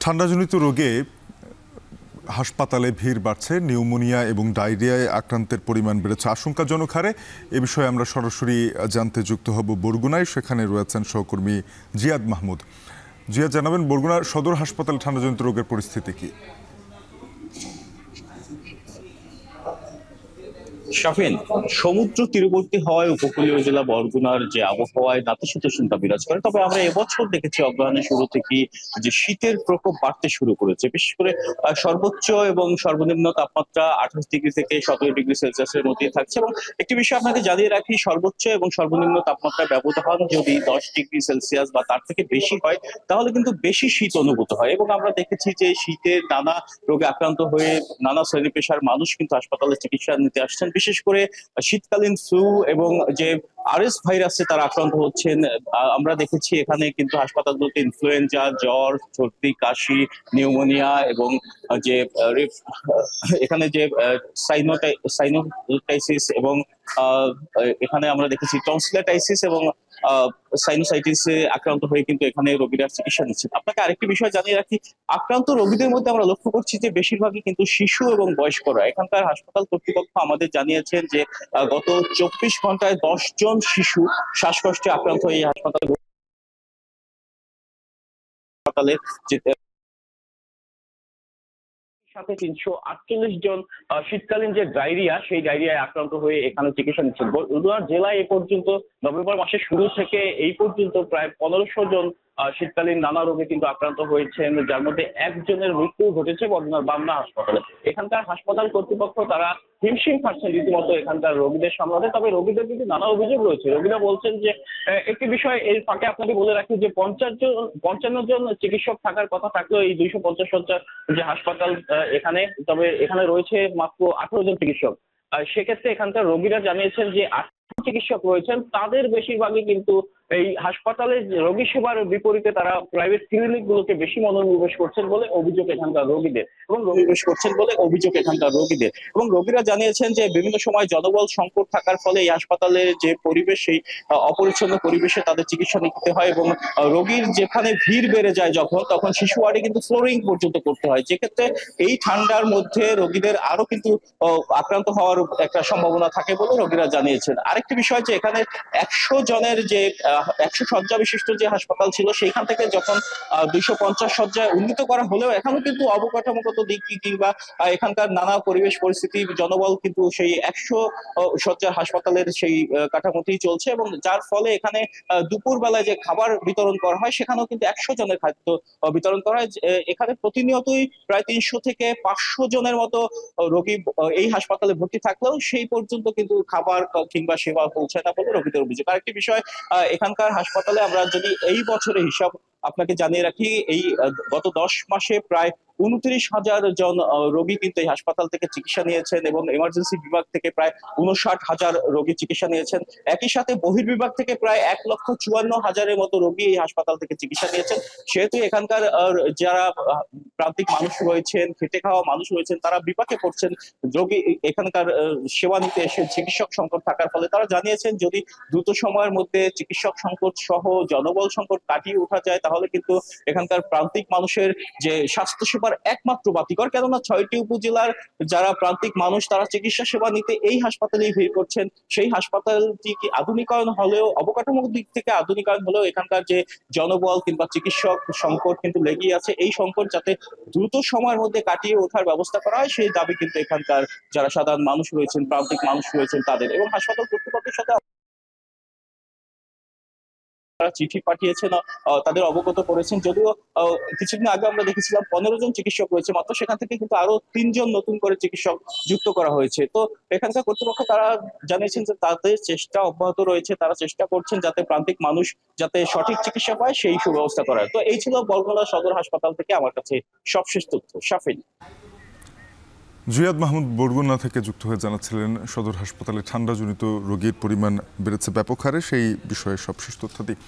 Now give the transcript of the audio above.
ঠান্ডাজনিত রোগে হাসপাতালে ভিড় বাড়ছে। নিউমোনিয়া এবং ডায়রিয়ায় আক্রান্তের পরিমাণ বেড়েছে আশঙ্কাজনক হারে। এ বিষয়ে আমরা সরাসরি জানতে যুক্ত হব বরগুনায়। সেখানে রয়েছেন সহকর্মী জিয়াদ মাহমুদ। জিয়াদ, জানাবেন বরগুনা সদর হাসপাতালে ঠান্ডাজনিত রোগের পরিস্থিতি কি? শাফিন, সমুদ্র তীরবর্তী হওয়ায় উপকূলীয় জেলা বরগুনার যে আবহাওয়ায় নাতিশীতোষ্ণতা বিরাজ করে, তবে আমরা এবছর দেখেছি অগ্রহায়ণের শুরু থেকে যে শীতের প্রকোপ বাড়তে শুরু করেছে। বিশেষ করে সর্বোচ্চ এবং সর্বনিম্ন তাপমাত্রা 28 ডিগ্রি থেকে 17 ডিগ্রি সেলসিয়াসের মধ্যে থাকছে। এবং একটি বিষয় আপনাকে জানিয়ে রাখি, সর্বোচ্চ এবং সর্বনিম্ন তাপমাত্রা ব্যবধান যদি 10 ডিগ্রি সেলসিয়াস বা তার থেকে বেশি হয়, তাহলে কিন্তু বেশি শীত অনুভূত হয়। এবং আমরা দেখেছি যে শীতে নানা রোগে আক্রান্ত হয়ে নানা শ্রেণী পেশার মানুষ কিন্তু হাসপাতালে চিকিৎসা নিতে আসছেন। বিশেষ করে শীতকালীন ফ্লু এবং যে আরএস ভাইরাসে তারা আক্রান্ত হচ্ছেন। আমরা দেখেছি এখানে কিন্তু হাসপাতালগুলোতে ইনফ্লুয়েঞ্জা, জ্বর, সর্দি, কাশি, নিউমোনিয়া এবং যে এখানে যে সাইনোটাইসিস এবং এখানে আমরা দেখেছি টনসিলাইটিস এবং সাইনোসাইটিসে আক্রান্ত হয়ে কিন্তু এখানে রোগীরা চিকিৎসা নিচ্ছেন। আপনাকে আরেকটি বিষয় জানিয়ে রাখি, আক্রান্ত রোগীদের মধ্যে আমরা লক্ষ্য করছি যে বেশিরভাগই কিন্তু শিশু এবং বয়স্করা। এখানকার হাসপাতাল কর্তৃপক্ষ আমাদের জানিয়েছেন যে গত 24 ঘন্টায় 10 জন শিশু শ্বাসকষ্টে আক্রান্ত হয়ে এই হাসপাতালে সাথে 348 জন শীতকালীন যে ডায়রিয়া, সেই ডায়রিয়ায় আক্রান্ত হয়ে এখানে চিকিৎসা নিচ্ছেন। বরগুনা জেলায় এ পর্যন্ত নভেম্বর মাসের শুরু থেকে এই পর্যন্ত প্রায় 1500 জন শীতকালীন নানা রোগে কিন্তু আক্রান্ত হয়েছেন, যার মধ্যে একজনের মৃত্যু ঘটেছে বরগুনার বামনা হাসপাতালে। এখানকার হাসপাতাল কর্তৃপক্ষ তারা হিমশিম খাচ্ছেন রীতিমতো এখানকার রোগীদের সামলাতে। তবে রোগীদের কিন্তু নানা অভিযোগ রয়েছে। রোগীরা বলছেন যে একটি বিষয় এর ফাঁকে আপনাকে বলে রাখি যে 55 জন চিকিৎসক থাকার কথা থাকলেও এই 250 শয্যার যে হাসপাতাল এখানে, তবে এখানে রয়েছে মাত্র 18 জন চিকিৎসক। সেক্ষেত্রে এখানকার রোগীরা জানিয়েছেন যে চিকিৎসক রয়েছেন, তাদের বেশিরভাগই কিন্তু এই হাসপাতালে রোগী সেবার বিপরীতে তারা প্রাইভেট ক্লিনিক গুলোকে বেশি মনোনিবেশ করছেন বলে অভিযোগ এখানকার রোগীদের এবং রোগীরা জানিয়েছেন যে বিভিন্ন সময় জনবল সংকট থাকার ফলে এই হাসপাতালের যে পরিবেশ, সেই অপরিচ্ছন্ন পরিবেশে তাদের চিকিৎসা নিতে হয় এবং রোগীর যেখানে ভিড় বেড়ে যায় তখন শিশু ওয়ার্ডে কিন্তু ফ্লোরিং পর্যন্ত করতে হয়, যেক্ষেত্রে এই ঠান্ডার মধ্যে রোগীদের আরো কিন্তু আক্রান্ত হওয়ার একটা সম্ভাবনা থাকে বলে রোগীরা জানিয়েছেন। আরেকটি বিষয় যে এখানে 100 জনের যে 100 শয্যা বিশিষ্ট যে হাসপাতাল ছিল, সেইখান থেকে যখন 250 শয্যায় উন্নীত করা হলেও এখনো কিন্তু অবকাঠামোগত দিক কিংবা এখানকার নানা পরিবেশ পরিস্থিতি, জনবল কিন্তু সেই 100 শয্যার হাসপাতালের সেই কাঠামোতেই চলছে এবং যার ফলে এখানে দুপুর বেলায় যে খাবার বিতরণ করা হয় সেখানেও কিন্তু 100 জনের খাদ্য বিতরণ করা হয়। এখানে প্রতিনিয়তই প্রায় 300 থেকে 500 জনের মতো রোগী এই হাসপাতালে ভর্তি থাকলেও সেই পর্যন্ত কিন্তু খাবার কিংবা সেবা পৌঁছায় না বলে রোগীদের অভিযোগ। আরেকটি বিষয়, এখানকার হাসপাতালে আমরা যদি এই বছরের হিসাব আপনাকে জানিয়ে রাখি, এই গত 10 মাসে প্রায় 29,000 জন রোগী কিন্তু এই হাসপাতাল থেকে চিকিৎসা নিয়েছেন এবং এমার্জেন্সি বিভাগ থেকে প্রায় 59,000 রোগী চিকিৎসা নিয়েছেন। একই সাথে বহির্বিভাগ থেকে প্রায় 1,54,000-এর মতো রোগী এই হাসপাতাল থেকে চিকিৎসা নিয়েছেন। সেহেতু এখানকার যারা প্রান্তিক মানুষ রয়েছেন, খেটে খাওয়া মানুষ রয়েছেন, তারা বিপাকে পড়ছেন। রোগী এখানকার সেবা নিতে এসে চিকিৎসক সংকট থাকার ফলে তারা জানিয়েছেন যদি দ্রুত সময়ের মধ্যে চিকিৎসক সংকট সহ জনবল সংকট কাটিয়ে ওঠা যায়, তাহলে কিন্তু এখানকার প্রান্তিক মানুষের যে স্বাস্থ্য সেবার একমাত্র বাতিঘর, কেননা 6টি উপজেলার যারা প্রান্তিক মানুষ তারা চিকিৎসা সেবা নিতে এই হাসপাতালেই ভিড় করছেন। সেই হাসপাতালটি কি আধুনিকায়ন হলেও, অবকাঠামোর দিক থেকে আধুনিকায়ন হলেও এখানকার যে জনবল কিংবা চিকিৎসক সংকট কিন্তু লেগেই আছে। এই সংকট যাতে দ্রুত সময়ের মধ্যে কাটিয়ে ওঠার ব্যবস্থা করা হয়, সেই দাবি কিন্তু এখানকার যারা সাধারণ মানুষ রয়েছেন, প্রান্তিক মানুষ রয়েছেন তাদের। এবং হাসপাতাল কর্তৃপক্ষের সাথে চিঠি পাঠিয়েছেন, তাদের অবগত করেছেন। যদিও কিছুদিন আগে আমরা দেখেছিলাম 15 জন চিকিৎসক রয়েছে মাত্র, সেখান থেকে কিন্তু আরো 3 জন নতুন করে চিকিৎসক যুক্ত করা হয়েছে। তো এখানকার কর্তৃপক্ষ তারা জানিয়েছেন যে তাদের চেষ্টা অব্যাহত রয়েছে, তারা চেষ্টা করছেন যাতে প্রান্তিক মানুষ যাতে সঠিক চিকিৎসা পায় সেই সুব্যবস্থা করার। তো এই ছিল বরগুনা সদর হাসপাতাল থেকে আমার কাছে সবশেষ তথ্য। শাফিন। জিয়াদ মাহমুদ বরগুনা থেকে যুক্ত হয়ে জানাচ্ছিলেন সদর হাসপাতালে ঠান্ডাজনিত রোগীর পরিমাণ বেড়েছে ব্যাপক হারে, সেই বিষয়ে সবশেষ তথ্য দিই।